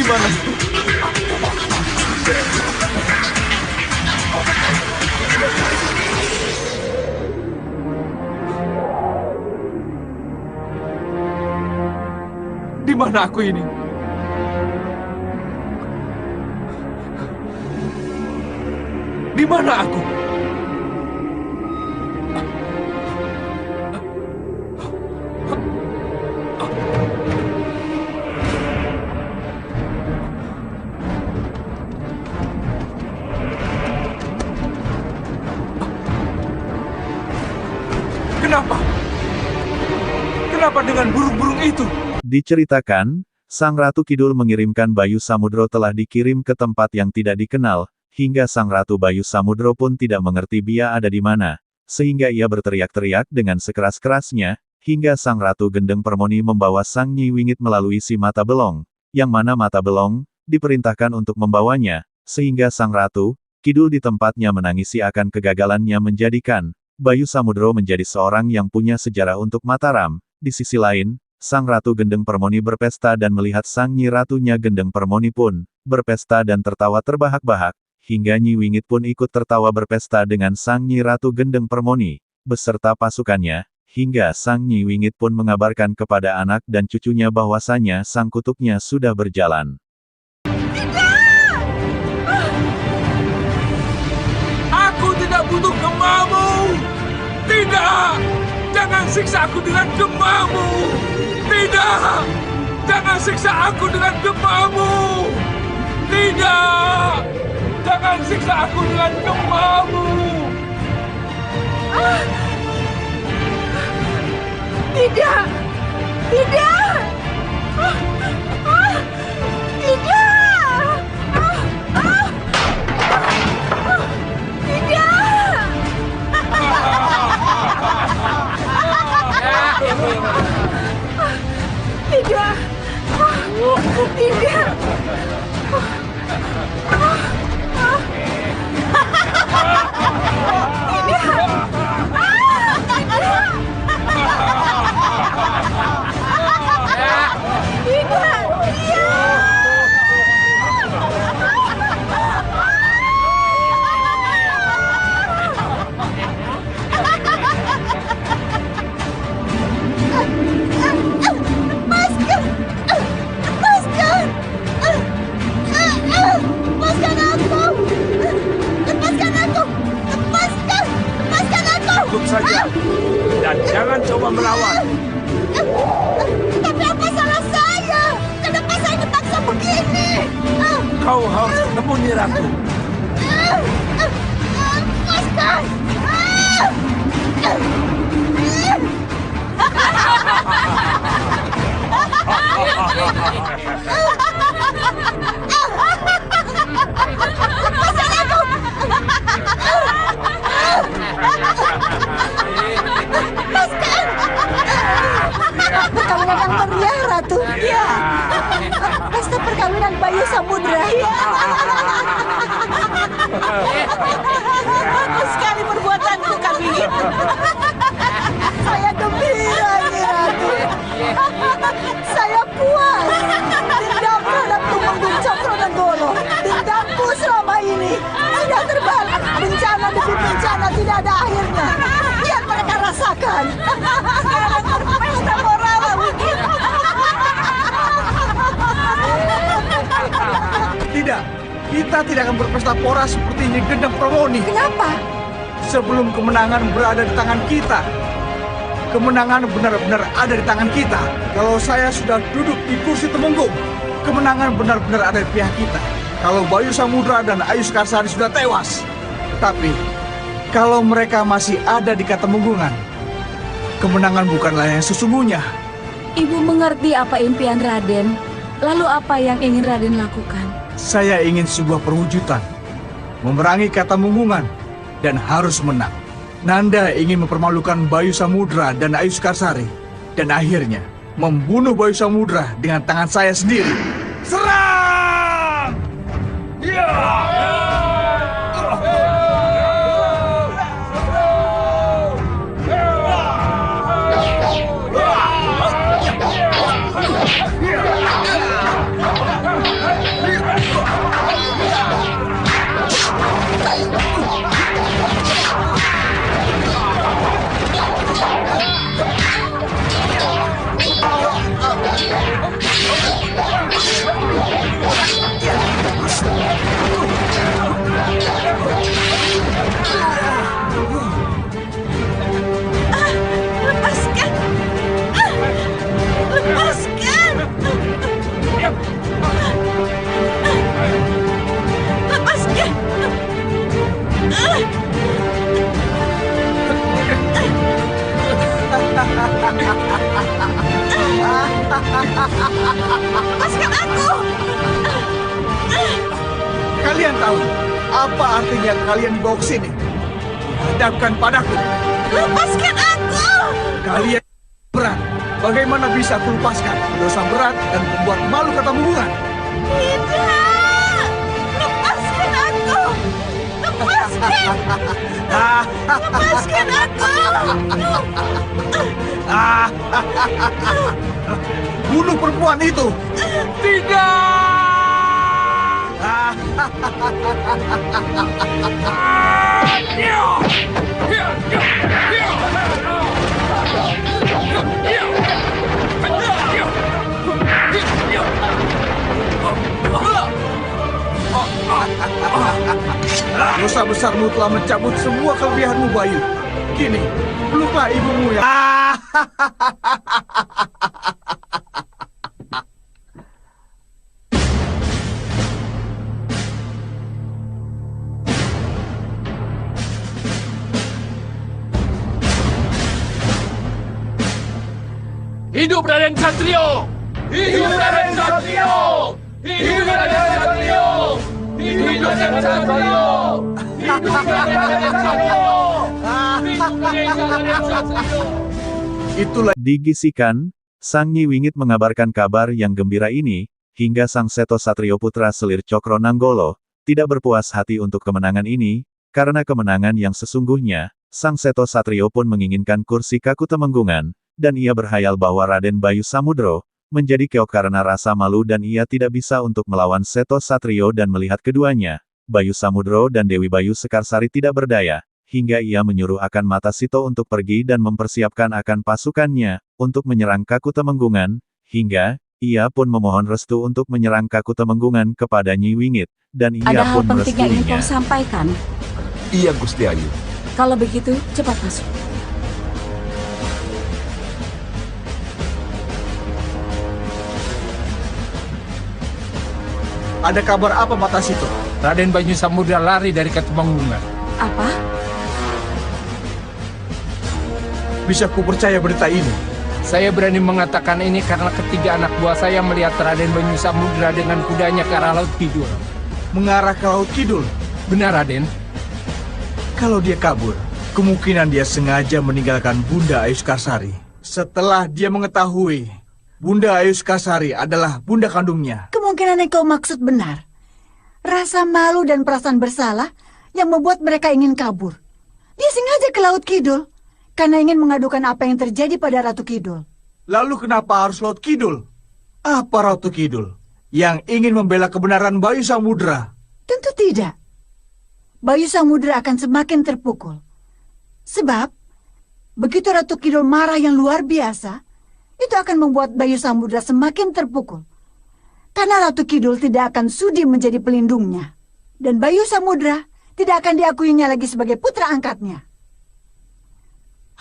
Di mana? Di mana aku ini? Di mana aku? Kenapa? Kenapa dengan burung-burung itu? Diceritakan, Sang Ratu Kidul mengirimkan Bayu Samudro telah dikirim ke tempat yang tidak dikenal, hingga Sang Ratu Bayu Samudro pun tidak mengerti Bia ada di mana, sehingga ia berteriak-teriak dengan sekeras-kerasnya, hingga Sang Ratu Gendeng Permoni membawa Sang Nyi Wingit melalui si Mata Belong, yang mana Mata Belong diperintahkan untuk membawanya, sehingga Sang Ratu Kidul di tempatnya menangisi akan kegagalannya menjadikan Bayu Samudro menjadi seorang yang punya sejarah untuk Mataram. Di sisi lain, Sang Ratu Gendeng Permoni berpesta dan melihat Sang Nyi Ratunya Gendeng Permoni pun berpesta dan tertawa terbahak-bahak, hingga Nyi Wingit pun ikut tertawa berpesta dengan Sang Nyi Ratu Gendeng Permoni, beserta pasukannya, hingga Sang Nyi Wingit pun mengabarkan kepada anak dan cucunya bahwasanya sang kutuknya sudah berjalan. Aku tidak butuh gemamu! Tidak! Jangan siksa aku dengan gemamu! Tidak! Jangan siksa aku dengan gemamu! Tidak! Jangan siksa aku dengan gemamu! Tidak! Tidak! Tidak! Tidak! Tidak! Tunduk saja, dan jangan coba melawan. Tapi apa salah saya? Kenapa saya dipaksa begini? Kau harus ketemu Nyi Ratu. Lepaskan! Perkawinan yang meriah, Ratu. Iya. Pesta perkawinan Bayu Samudra. Bagus sekali perbuatanku kali ini. Saya gembira, Nyi Ratu. Saya puas. Dendam terhadap Tumenggung Cokro dan Golo. Dendamku selama ini sudah terbalas. Bencana demi bencana tidak ada akhirnya. Biar mereka rasakan. Sekarang berpesta moral, Wiki. Tidak, kita tidak akan berpesta pora seperti Nyi Gendeng Permoni. Kenapa? Sebelum kemenangan berada di tangan kita. Kemenangan benar-benar ada di tangan kita. Kalau saya sudah duduk di kursi Temenggung, kemenangan benar-benar ada di pihak kita. Kalau Bayu Samudra dan Ayu Skarsari sudah tewas. Tapi, kalau mereka masih ada di Katemenggungan, kemenangan bukanlah yang sesungguhnya. Ibu mengerti apa impian Raden. Lalu apa yang ingin Raden lakukan? Saya ingin sebuah perwujudan. Memerangi Katemenggungan dan harus menang. Nanda ingin mempermalukan Bayu Samudra dan Ayu Skarsari. Dan akhirnya, membunuh Bayu Samudra dengan tangan saya sendiri. Serang! Ya! Lepaskan aku! Kalian tahu apa artinya kalian dibawa ke sini? Hadapkan padaku. Lepaskan aku! Kalian berat. Bagaimana bisa aku lepaskan dosa berat dan membuat malu Katamunggungan? Tidak! Lepaskan aku! Lepaskan! Lepaskan aku! Bunuh perempuan itu! Dosa besarmu telah mencabut semua kelebihanmu, Bayu. Kini, peluklah ibumu ya. Hidup Raden Satrio! Hidup Raden Satrio! Hidup Raden Satrio! Hidup Raden Satrio! Hidup Raden Satrio! Hidup Raden Satrio! Itulah Digisikan, Sang Nyi Wingit mengabarkan kabar yang gembira ini, hingga Sang Seto Satrio Putra Selir Cokro Nanggolo, tidak berpuas hati untuk kemenangan ini, karena kemenangan yang sesungguhnya, Sang Seto Satrio pun menginginkan kursi Kakutemenggungan, dan ia berhayal bahwa Raden Bayu Samudro, menjadi keok karena rasa malu dan ia tidak bisa untuk melawan Seto Satrio dan melihat keduanya, Bayu Samudro dan Dewi Bayu Sekarsari tidak berdaya, hingga ia menyuruh akan Mata Sito untuk pergi dan mempersiapkan akan pasukannya, untuk menyerang Kakutemenggungan, hingga, ia pun memohon restu untuk menyerang Kakutemenggungan kepada Nyi Wingit, dan ia Ada hal pun penting yang ingin merestuinya. kau sampaikan. Iya, Gusti Ayu. Kalau begitu, cepat masuk. ada kabar apa, Mata Sito? Raden Bayu Samudra lari dari Katemenggungan. Apa? Bisa ku percaya berita ini? Saya berani mengatakan ini karena ketiga anak buah saya melihat Raden Bayu Samudra dengan kudanya ke arah Laut Kidul. Mengarah ke Laut Kidul? Benar, Raden? Kalau dia kabur, kemungkinan dia sengaja meninggalkan Bunda Ayuskarsari. Setelah dia mengetahui Bunda Ayuskarsari adalah bunda kandungnya. Kemungkinan yang kau maksud benar. Rasa malu dan perasaan bersalah yang membuat mereka ingin kabur. Dia sengaja ke Laut Kidul karena ingin mengadukan apa yang terjadi pada Ratu Kidul. Lalu kenapa harus Laut Kidul? Apa Ratu Kidul yang ingin membela kebenaran Bayu Samudra? Tentu tidak. Bayu Samudra akan semakin terpukul. Sebab, begitu Ratu Kidul marah yang luar biasa, itu akan membuat Bayu Samudra semakin terpukul. Karena Ratu Kidul tidak akan sudi menjadi pelindungnya. Dan Bayu Samudra tidak akan diakuinya lagi sebagai putra angkatnya.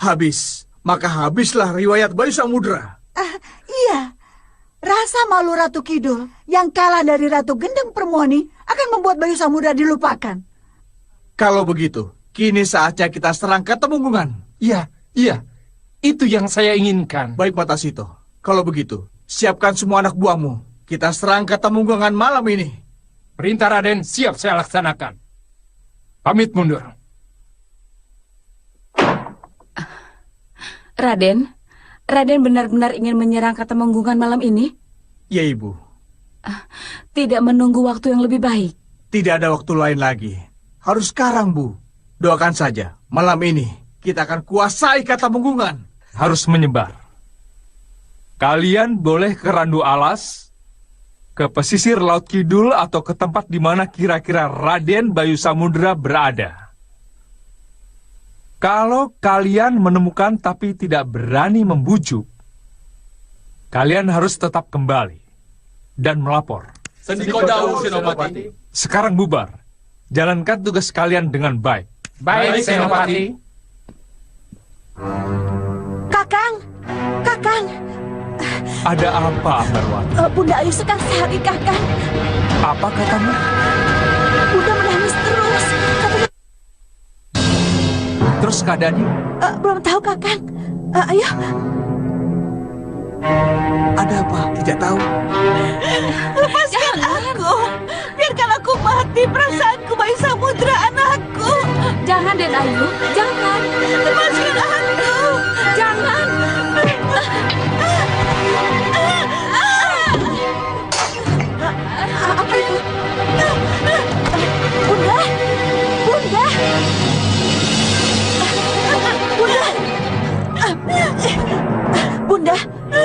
Habis, maka habislah riwayat Bayu Samudra. Iya, rasa malu Ratu Kidul yang kalah dari Ratu Gendeng Permoni akan membuat Bayu Samudra dilupakan. Kalau begitu, kini saatnya kita serang Katemenggungan. Iya. Itu yang saya inginkan. Baik, Mata Sito. Kalau begitu, siapkan semua anak buahmu. Kita serang Katemenggungan malam ini. Perintah Raden siap saya laksanakan. Pamit mundur. Raden benar-benar ingin menyerang Katemenggungan malam ini? Ya, Ibu. Tidak menunggu waktu yang lebih baik. Tidak ada waktu lain lagi. Harus sekarang, Bu. Doakan saja, malam ini kita akan kuasai Katemenggungan. Harus menyebar. Kalian boleh ke Randu Alas, ke pesisir Laut Kidul, atau ke tempat di mana kira-kira Raden Bayu Samudra berada. Kalau kalian menemukan tapi tidak berani membujuk, kalian harus tetap kembali dan melapor. Sendiko Dawu, Senopati. Sekarang bubar. Jalankan tugas kalian dengan baik. Baik, Senopati. Kakang, Ada apa, Ambarwati? Bunda Ayu Sekarsari, Kakang. Apa katamu? Bunda menangis terus. Terus keadaannya? Belum tahu, Kakang. Ayo. Ada apa? tidak tahu. Lepaskan aku. Biarkan aku mati perasaanku Bayu Samudra anakku. Jangan, Den Ayu. Jangan. Lepaskan aku. Jangan. Apa itu? Bunda. Bunda. Bunda. Bunda,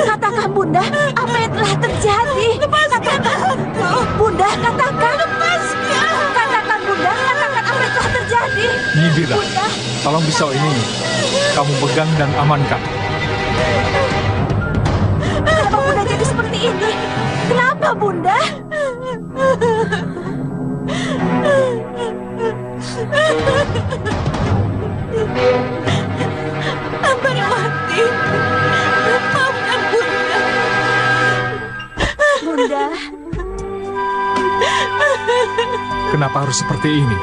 katakan Bunda, apa yang telah terjadi? Lepaskan aku. Bunda, katakan. Lepaskan. Katakan Bunda, katakan apa yang telah terjadi. Nyidira, Bunda. tolong pisau ini kamu pegang dan amankan. Kenapa Bunda jadi seperti ini? Kenapa Bunda? Ambarwati, maafkan Bunda. Bunda. Kenapa harus seperti ini?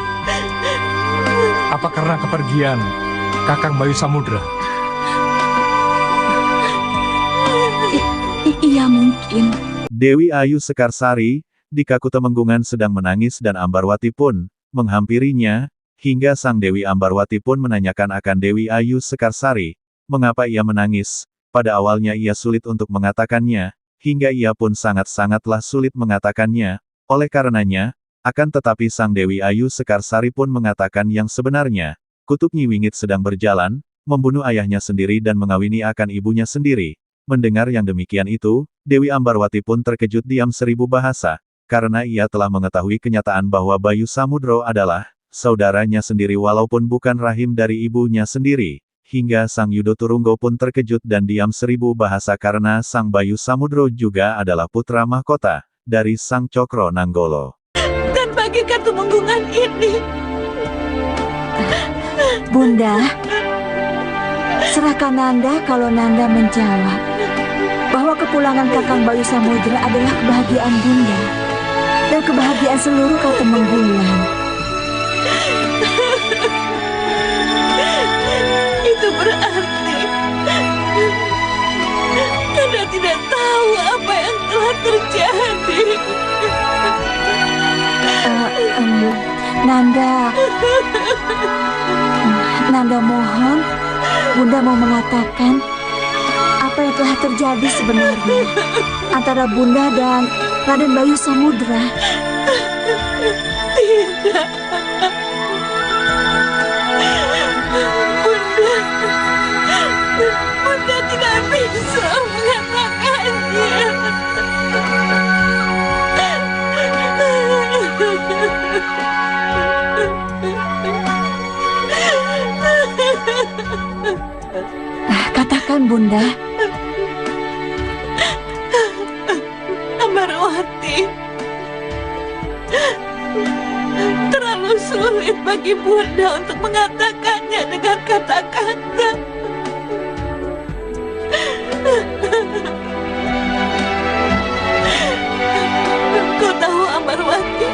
Apa karena kepergian Kakang Bayu Samudra? Iya mungkin. Dewi Ayu Sekarsari, di Kakutemenggungan sedang menangis dan Ambarwati pun menghampirinya, hingga sang Dewi Ambarwati pun menanyakan akan Dewi Ayu Sekarsari, mengapa ia menangis. Pada awalnya ia sulit untuk mengatakannya, hingga ia pun sangat-sangatlah sulit mengatakannya. Oleh karenanya, akan tetapi sang Dewi Ayu Sekarsari pun mengatakan yang sebenarnya. Kutub Nyi Wingit sedang berjalan, membunuh ayahnya sendiri dan mengawini akan ibunya sendiri. Mendengar yang demikian itu, Dewi Ambarwati pun terkejut diam seribu bahasa, karena ia telah mengetahui kenyataan bahwa Bayu Samudro adalah saudaranya sendiri walaupun bukan rahim dari ibunya sendiri. Hingga sang Yudo Turunggo pun terkejut dan diam seribu bahasa karena sang Bayu Samudro juga adalah putra mahkota dari sang Cokro Nanggolo. Dan bagi Katumenggungan ini. Bunda, serahkan Nanda kalau Nanda menjawab bahwa kepulangan Kakang Bayu Samudra adalah kebahagiaan Bunda dan kebahagiaan seluruh Katumenggungan. Itu berarti Nanda tidak tahu apa yang telah terjadi. Nanda mohon, Bunda mau mengatakan apa yang telah terjadi sebenarnya antara Bunda dan Raden Bayu Samudra. Tidak. Bunda tidak bisa mengatakannya. Katakan Bunda. Ambarwati, terlalu sulit bagi Bunda untuk mengatakannya dengan kata-kata. Kau tahu Ambarwati,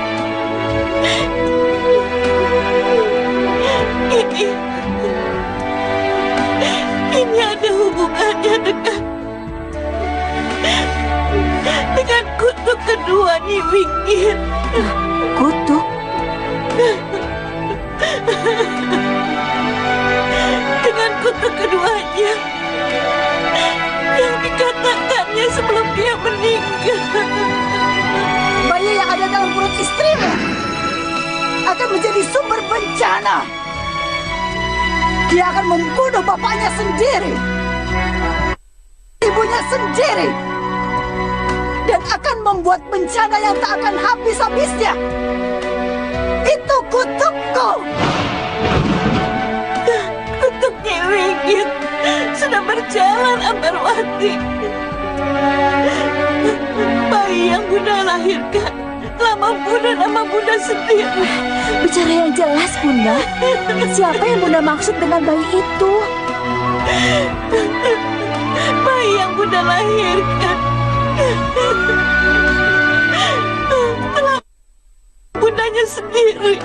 ini ada hubungannya dengan kutuk kedua Nyi Wingit. Kutuk? Dengan kutuk keduanya yang dikatakannya sebelum dia meninggal. Bayi yang ada dalam perut istrimu akan menjadi sumber bencana. Dia akan membunuh bapaknya sendiri, ibunya sendiri, dan akan membuat bencana yang tak akan habis-habisnya. Itu kutukku. Kutuk Nyi Wingit sudah berjalan, Ambarwati. Bayi yang Bunda lahirkan telah membunuh nama Bunda sendiri. Bicara yang jelas, Bunda. Siapa yang Bunda maksud dengan bayi itu? Bayi yang Bunda lahirkan telah Bundanya sendiri.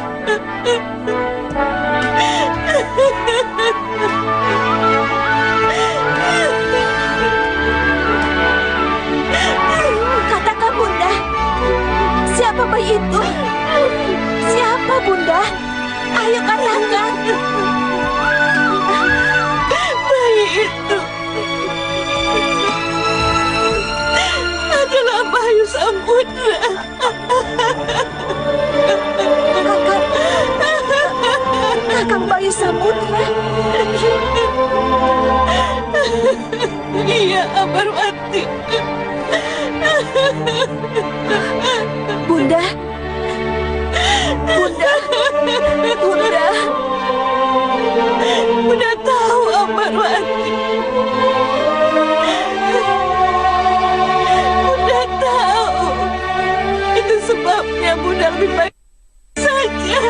Bunda? Ayo katakan. Bayi itu adalah Bayu Samudra. Kakang Bayu Samudra. Iya, Amarwati. Bunda. Bunda. Bunda. Bunda tahu, Amarwati. Bunda tahu. Itu sebabnya Bunda lebih baik saja.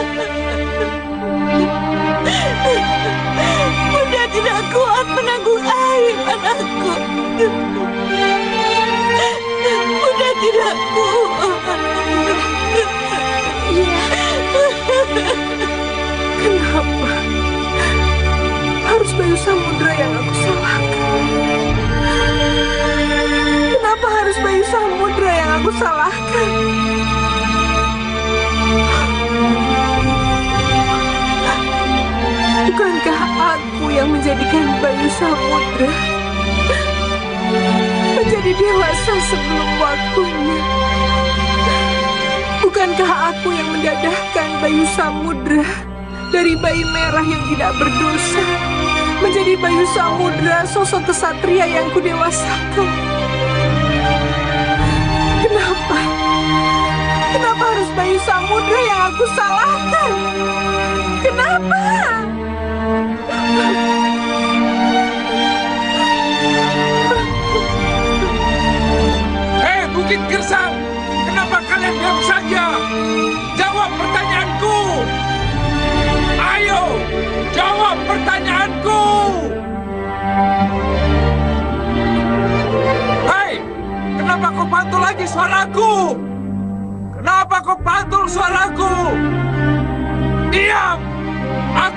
Bunda tidak kuat menanggung aib anakku. Bunda tidak kuat. Iya. Kenapa harus Bayu Samudra yang aku salahkan? Kenapa harus Bayu Samudra yang aku salahkan? Bukankah aku yang menjadikan Bayu Samudra menjadi dewasa sebelum waktunya? Bukankah aku yang mendadahkan Bayu Samudra dari bayi merah yang tidak berdosa menjadi Bayu Samudra, sosok kesatria yang kudewasakan? Kenapa? Kenapa harus Bayu Samudra yang aku salahkan? Kenapa? Hei, Bukit Gersang! Kenapa kalian diam saja? Jawab pertanyaanku! Ayo, jawab pertanyaanku! Hei, kenapa kau pantul lagi suaraku? Kenapa kau pantul suaraku? Diam!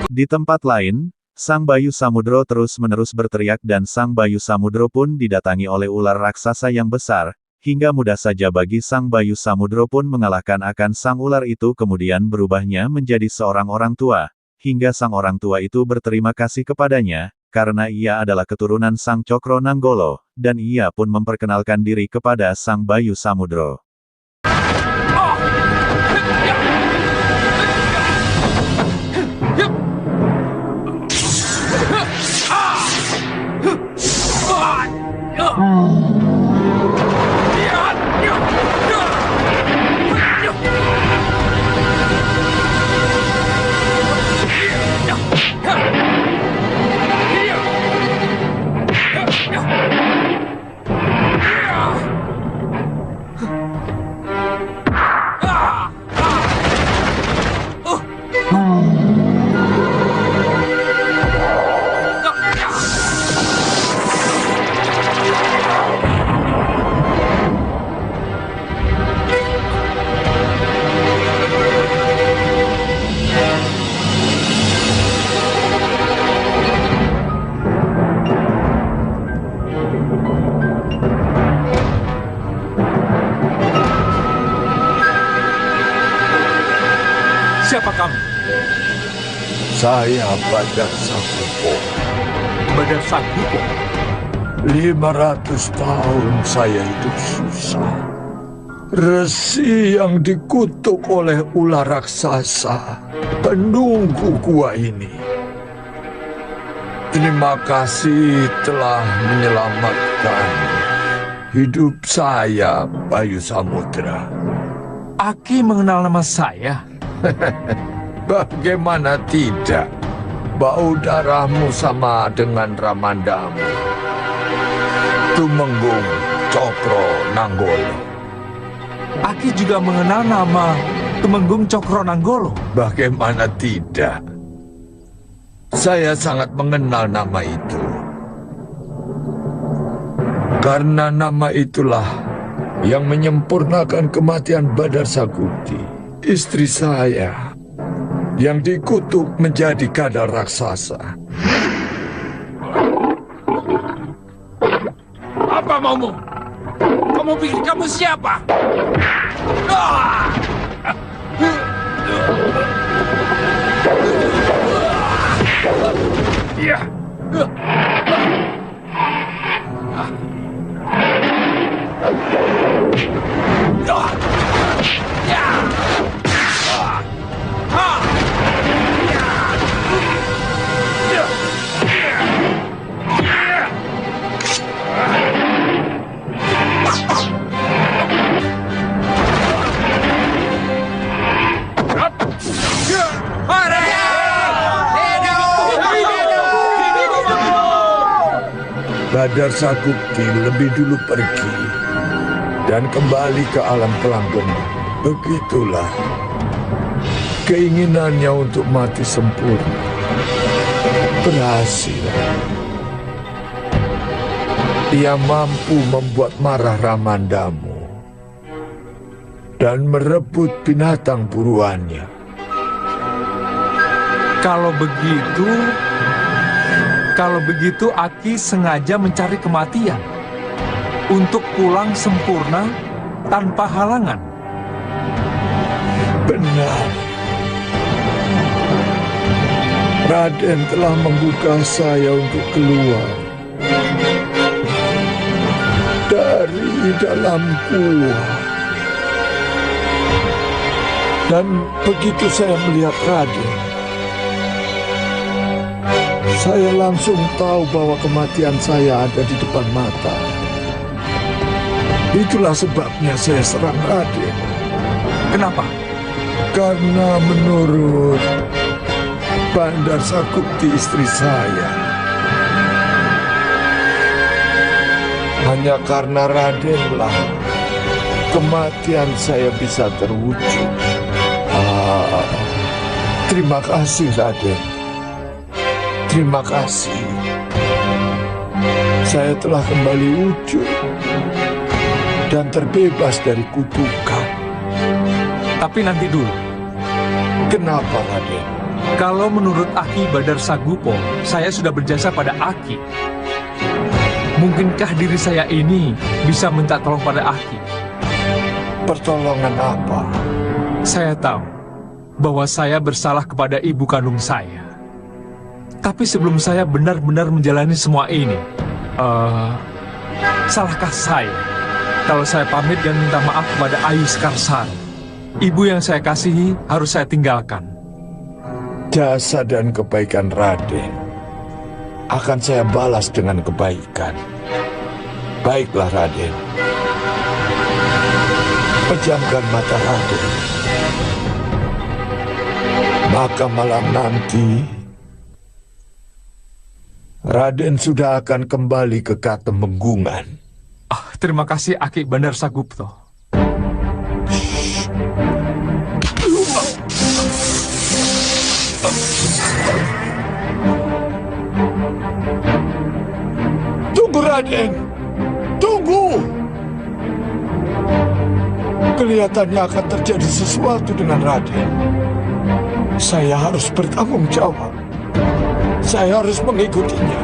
Di tempat lain, Sang Bayu Samudro terus-menerus berteriak dan Sang Bayu Samudro pun didatangi oleh ular raksasa yang besar, hingga mudah saja bagi Sang Bayu Samudro pun mengalahkan akan sang ular itu kemudian berubahnya menjadi seorang orang tua, hingga sang orang tua itu berterima kasih kepadanya, karena ia adalah keturunan Sang Cokro Nanggolo, dan ia pun memperkenalkan diri kepada Sang Bayu Samudro. Siapa kamu? Saya Badar Sakupo. Badar Sakupo? 500 tahun saya hidup susah. Resi yang dikutuk oleh ular raksasa penunggu gua ini. Terima kasih telah menyelamatkan hidup saya, Bayu Samudra. Aki mengenal nama saya? Bagaimana tidak? Bau darahmu sama dengan Ramandamu. Tumenggung Cokro Nanggolo. Aki juga mengenal nama Tumenggung Cokro Nanggolo. Bagaimana tidak? Saya sangat mengenal nama itu. Karena nama itulah yang menyempurnakan kematian Badar Sakti, istri saya, yang dikutuk menjadi kadal raksasa. Apa maumu? Kamu pikir kamu siapa? Badar Sakukti lebih dulu pergi dan kembali ke alam kelanggengan. Begitulah keinginannya untuk mati sempurna berhasil. Ia mampu membuat marah Ramandamu dan merebut binatang buruannya. Kalau begitu Aki sengaja mencari kematian untuk pulang sempurna tanpa halangan. Benar. Raden telah membuka saya untuk keluar dari dalam gua. Dan begitu saya melihat Raden, saya langsung tahu bahwa kematian saya ada di depan mata. Itulah sebabnya saya serang Raden. Kenapa? Karena menurut Bandar Sakukti istri saya, hanya karena Radenlah kematian saya bisa terwujud. Terima kasih Raden. Terima kasih. Saya telah kembali wujud dan terbebas dari kutukan. Tapi nanti dulu. Kenapa, Raden? Kalau menurut Aki Badar Sagupo, saya sudah berjasa pada Aki. Mungkinkah diri saya ini bisa minta tolong pada Aki? Pertolongan apa? Saya tahu bahwa saya bersalah kepada ibu kandung saya. Tapi sebelum saya benar-benar menjalani semua ini, salahkah saya kalau saya pamit dan minta maaf kepada Ayu Sekarsari? Ibu yang saya kasihi harus saya tinggalkan. Jasa dan kebaikan Raden akan saya balas dengan kebaikan. Baiklah Raden. Pejamkan mata Raden. Maka malam nanti Raden sudah akan kembali ke Katemenggungan. Terima kasih Aki Bandar Sagupto. Tunggu Raden, tunggu. Kelihatannya akan terjadi sesuatu dengan Raden. Saya harus bertanggung jawab. Saya harus mengikutinya.